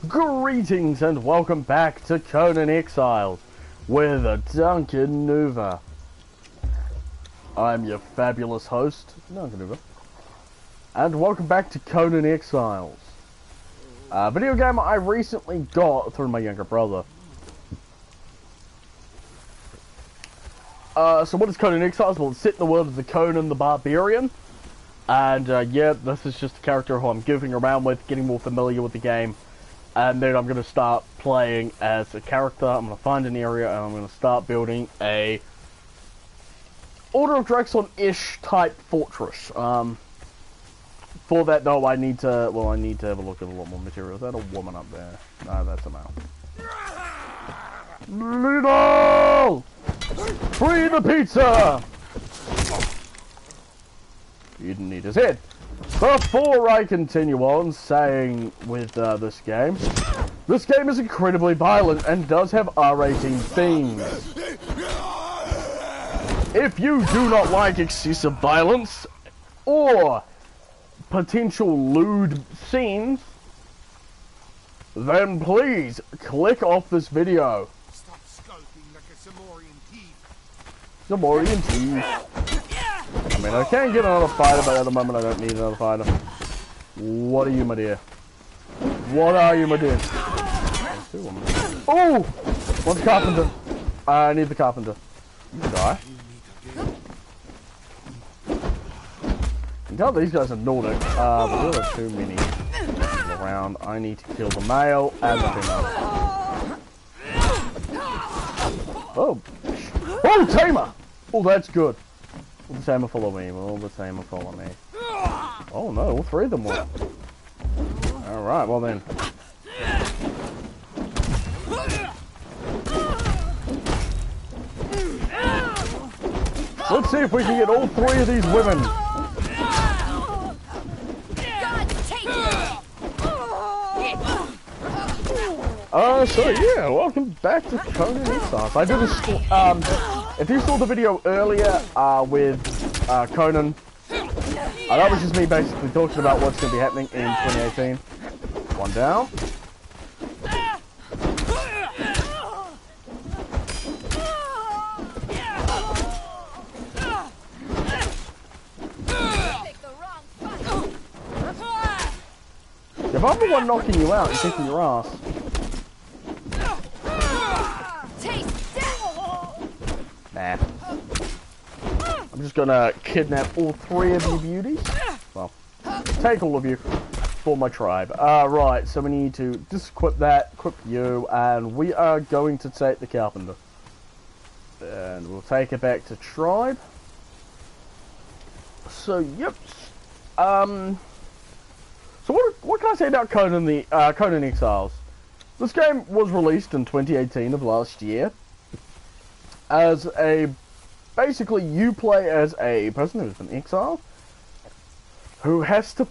Greetings and welcome back to Conan Exiles with Duncannuva. I'm your fabulous host, Duncannuva. And welcome back to Conan Exiles. A video game I recently got through my younger brother. So what is Conan Exiles? Well, it's set in the world of the Conan the Barbarian. And yeah, this is just a character who I'm goofing around with, getting more familiar with the game. And then I'm going to start playing as a character. I'm going to find an area and I'm going to start building a Order of Drexon-ish type fortress. For that though, I need to have a look at a lot more materials. Is that a woman up there? No, that's a male. Little! Free the pizza! You didn't need his head. Before I continue on saying with this game is incredibly violent and does have R-rating themes. If you do not like excessive violence or potential lewd scenes, then please click off this video. Stop skulking like a Samorian thief. I mean, I can get another fighter, but at the moment I don't need another fighter. What are you, my dear? What are you, my dear? Oh! What's carpenter? I need the carpenter. You can die. You can tell these guys are Nordic, but there are too many people around. I need to kill the male and the female. Oh! Oh, tamer! Oh, that's good. All the tamer follow me. All the tamer follow me. Oh no, all three of them were. Alright, well then. Let's see if we can get all three of these women. So yeah, welcome back to Conan Exiles. I did a, if you saw the video earlier, with, Conan, that was just me basically talking about what's going to be happening in 2018. One down. If I'm the one knocking you out and kicking your ass. Nah. I'm just gonna kidnap all three of you beauties. Well, take all of you for my tribe. Right, so we need to disequip that, equip you, and we are going to take the carpenter. And we'll take it back to tribe. So, yep. So what can I say about Conan Conan Exiles? This game was released in 2018 of last year. As basically you play as a person who's an exile who has to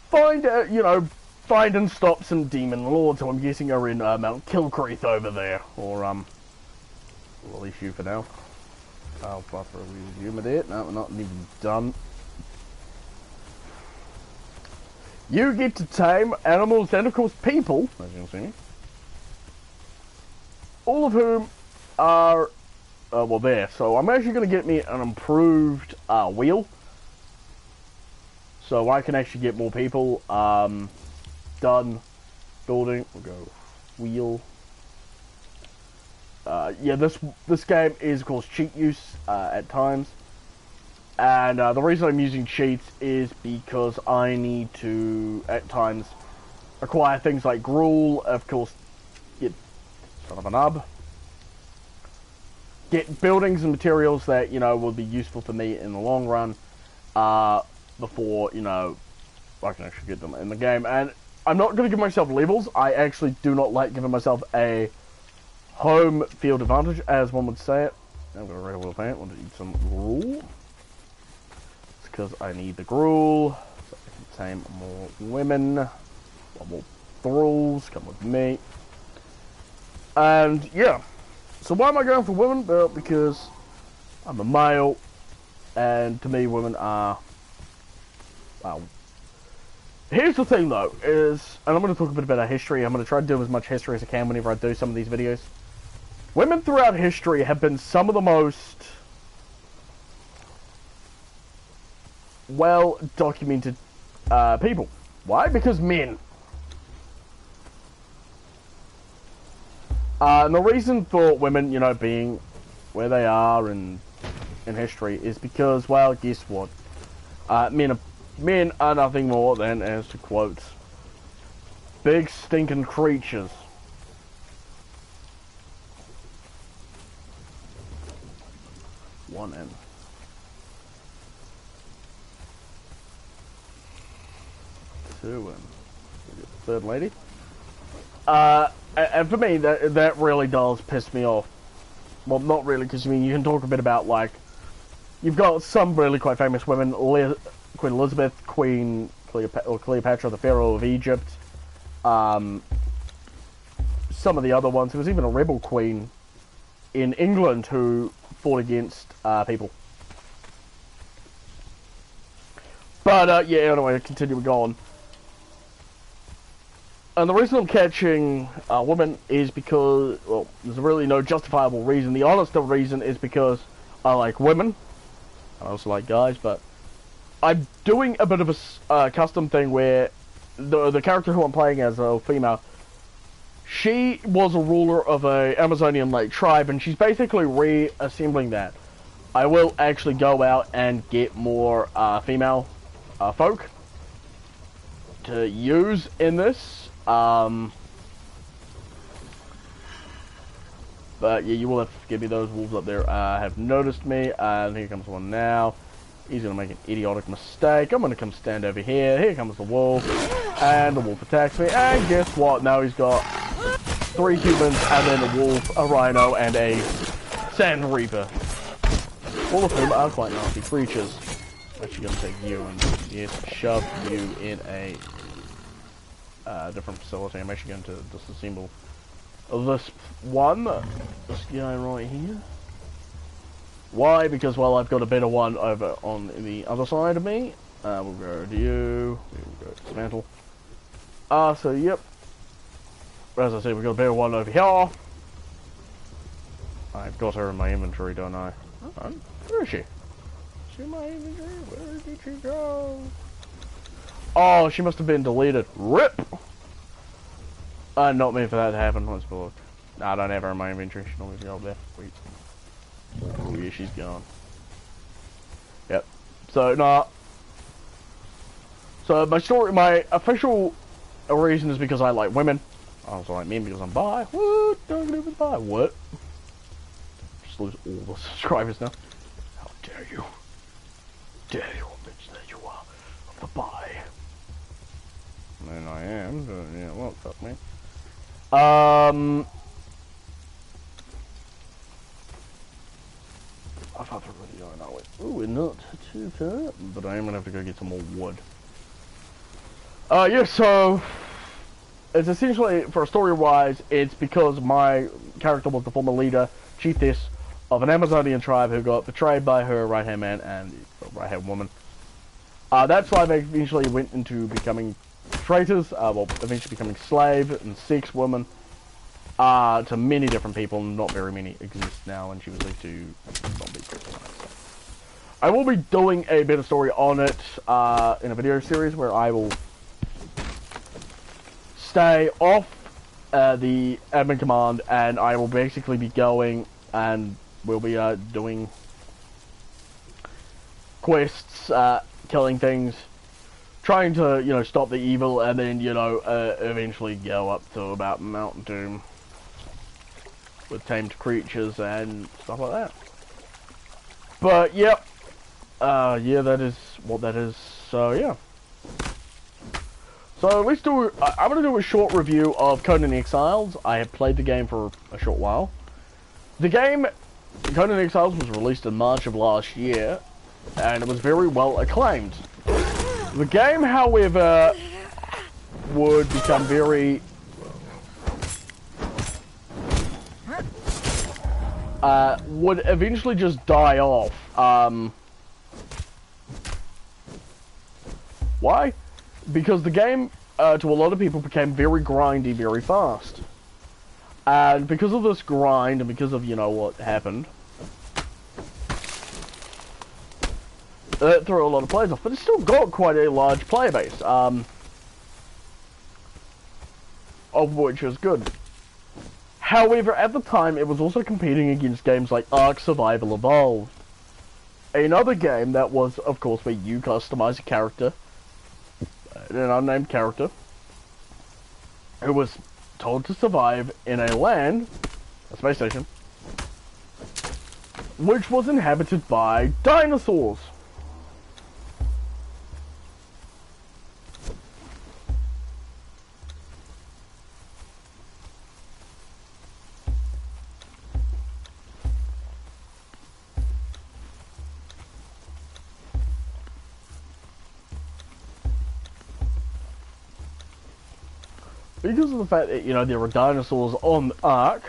find and stop some demon lords who I'm guessing are in Mount Kilcreath over there, or we'll release you for now. I'll buffer release you, my dear. No, we're not even done. You get to tame animals and of course people, as you can see, all of whom are well, there. So I'm actually going to get me an improved wheel, so I can actually get more people. Done building. We'll go wheel. Yeah, this game is of course cheat use at times, and the reason I'm using cheats is because I need to at times acquire things like gruel. Of course, get son of a nub. Get buildings and materials that, will be useful for me in the long run, before, I can actually get them in the game. And I'm not going to give myself levels. I actually do not like giving myself a home field advantage, as one would say it. I'm going to regular plant. Want to eat some gruel. It's because I need the gruel, so I can tame more women. More thralls, come with me. And, yeah. So why am I going for women? Well, because I'm a male, and to me women are, well, Here's the thing though, is, and I'm going to talk a bit about our history. I'm going to try to do as much history as I can whenever I do some of these videos. Women throughout history have been some of the most well documented people. Why? Because men. And the reason for women, you know, being where they are in history is because, well, guess what? Men are nothing more than, as to quote, big stinking creatures. One in. Two in. Third lady. And for me, that really does piss me off. Well, not really, because I mean, you can talk a bit about, like, you've got some really quite famous women, Queen Elizabeth, Queen Cleopatra, the Pharaoh of Egypt, some of the other ones. There was even a rebel queen in England who fought against people. But, yeah, anyway, continue on. And the reason I'm catching women is because, well, there's really no justifiable reason. The honest reason is because I like women. I also like guys, but I'm doing a bit of a custom thing where the character who I'm playing as, a female, she was a ruler of a Amazonian like tribe, and she's basically reassembling that. I will actually go out and get more female folk to use in this. But yeah, you will have to forgive me, those wolves up there have noticed me, and here comes one now. He's gonna make an idiotic mistake. I'm gonna come stand over here. Here comes the wolf, and the wolf attacks me, and guess what? Now he's got 3 humans, and then a wolf, a rhino, and a sand reaper. All of whom are quite nasty creatures. I'm actually gonna take you and, yes, shove you in a different facility. I'm actually going to disassemble this one, this guy right here. Why? Because, well, I've got a better one over on the other side of me. We'll go to you, we'll go to dismantle. So, yep. As I said, we've got a better one over here. I've got her in my inventory, don't I? Oh, where is she? She's in my inventory? Where did she go? Oh, she must have been deleted. RIP! Not meant for that to happen. Let's look. Nah, I don't have her in my inventory. She don't go up there. Wait. Oh, yeah, she's gone. Yep. So, nah. So, my official reason is because I like women. I also like men because I'm bi. What? Duncannuva's bi. What? Just lose all the subscribers now. How dare you? Dare you bitch that you are of the bi. And I am, but yeah, well, fuck me. I've had to really go now. Ooh, we're not too far, but I am gonna have to go get some more wood. Yeah, so it's essentially, for story-wise, it's because my character was the former leader, chiefess of an Amazonian tribe who got betrayed by her right-hand man and right-hand woman. That tribe eventually went into becoming traitors, well, eventually becoming slave and sex women, to many different people. Not very many exist now, and she was left to zombie people. I will be doing a bit of story on it in a video series where I will stay off the admin command, and I will basically be going and we'll be doing quests, killing things, trying to, you know, stop the evil, and then, you know, eventually go up to about Mount Doom with tamed creatures and stuff like that. But, yep. Yeah, that is what that is. So, yeah. So, let's do... I'm going to do a short review of Conan Exiles. I have played the game for a short while. The game, Conan Exiles, was released in March of last year, and it was very well acclaimed. The game, however, would become very... would eventually just die off. Why? because the game, to a lot of people, became very grindy very fast. And because of this grind, and because of, you know, what happened, it threw a lot of players off, but it's still got quite a large player base, of which is good. However, at the time, it was also competing against games like Ark Survival Evolved. Another game that was, of course, where you customize a character, an unnamed character, who was told to survive in a land, a space station, which was inhabited by dinosaurs. Because of the fact that, you know, there were dinosaurs on the Ark,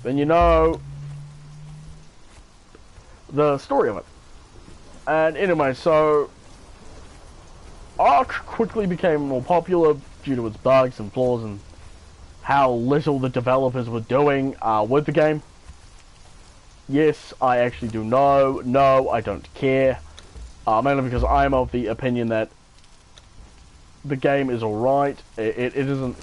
then you know the story of it. And anyway, so Ark quickly became more popular due to its bugs and flaws and how little the developers were doing with the game. Yes, I actually do know. No, I don't care. Mainly because I'm of the opinion that the game is alright. It isn't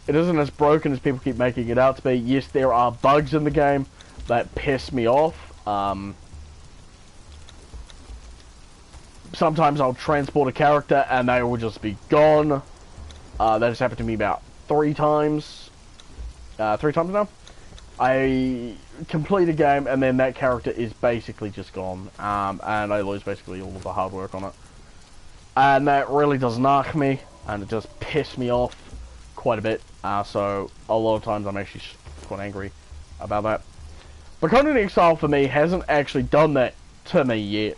as broken as people keep making it out to be. Yes, there are bugs in the game that piss me off. Sometimes I'll transport a character and they will just be gone. That has happened to me about 3 times. 3 times now. I complete a game and then that character is basically just gone. And I lose basically all of the hard work on it. And that really does knock me, and it does piss me off quite a bit. So a lot of times I'm actually quite angry about that. But Conan Exile for me hasn't actually done that to me yet.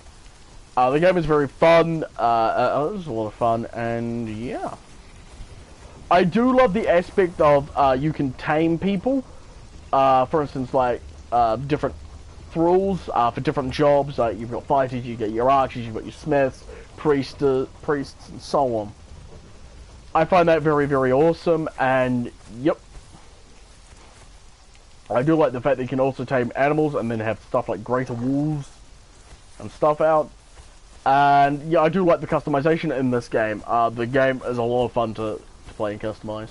The game is very fun. It was a lot of fun, and yeah. I do love the aspect of you can tame people. For instance, like different thralls for different jobs. You've got fighters, you get your archers, you've got your smiths, priests, and so on. I find that very, very awesome, and yep. I do like the fact that you can also tame animals and then have stuff like greater wolves and stuff out. And yeah, I do like the customization in this game. The game is a lot of fun to play and customize.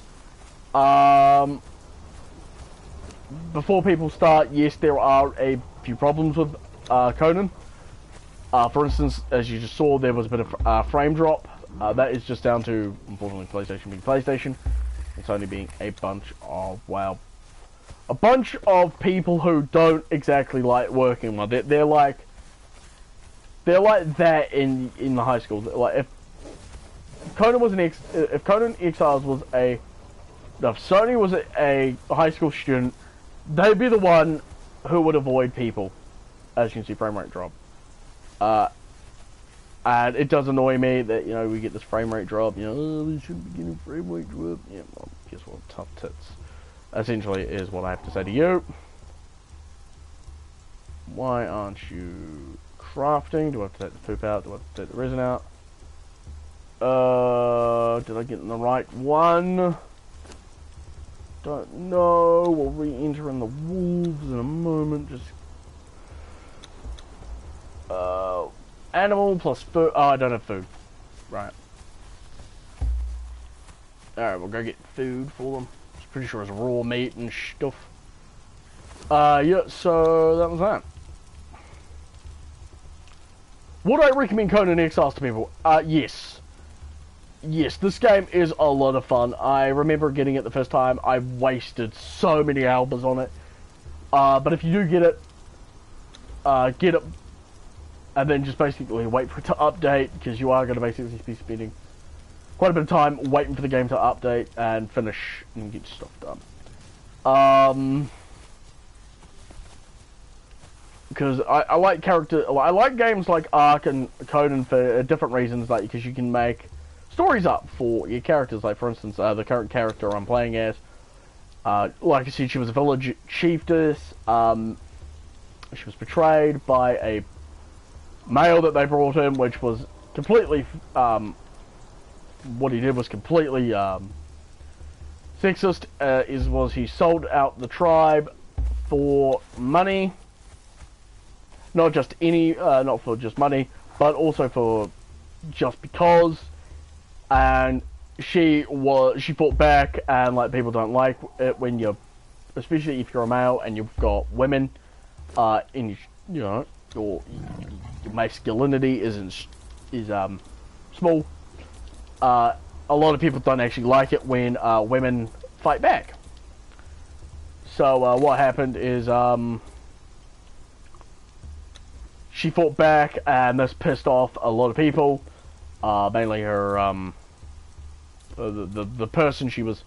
Before people start, yes, there are a few problems with Conan. For instance, as you just saw, there was a bit of frame drop. That is just down to, unfortunately, PlayStation being PlayStation. It's only being a bunch of, well, a bunch of people who don't exactly like working with it. They're like that in the high school. Like if Conan was if Conan Exiles was if Sony was a high school student, they'd be the one who would avoid people. As you can see, frame rate drop. And it does annoy me that, you know, we get this frame rate drop. You know, oh, we shouldn't be getting frame rate drop. Yeah, well, guess what? Tough tits. Essentially, is what I have to say to you. Why aren't you crafting? Do I have to take the poop out? Do I have to take the resin out? Did I get in the right one? Don't know. We'll re-enter in the wolves in a moment. Just animal plus food. Oh, I don't have food. Right. Alright, we'll go get food for them. I'm pretty sure it's raw meat and stuff. Yeah, so that was that. Would I recommend Conan Exiles to people? Yes. Yes, this game is a lot of fun. I remember getting it the first time. I wasted so many hours on it. But if you do get it, and then just basically wait for it to update, because you are going to basically be spending quite a bit of time waiting for the game to update and finish and get stuff done. Because I like I like games like Ark and Conan for different reasons, like because you can make stories up for your characters. Like for instance, the current character I'm playing as, like I said, she was a village chiefess. She was betrayed by a male that they brought in, which was completely what he did was completely sexist. Was he sold out the tribe for money? Not just not for just money, but also for just because. And she fought back, and like people don't like it when you're, especially if you're a male and you've got women, in your masculinity is small. A lot of people don't actually like it when women fight back. So what happened is she fought back, and this pissed off a lot of people, mainly her the person she was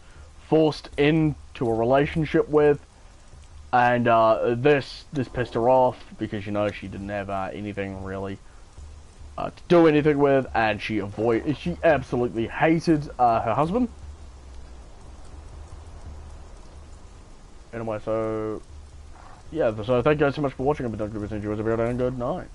forced into a relationship with, and this pissed her off because she didn't have anything really to do anything with, and she absolutely hated her husband. Anyway, so yeah, so thank you guys so much for watching. I've been Duncan, enjoy the video, and good night.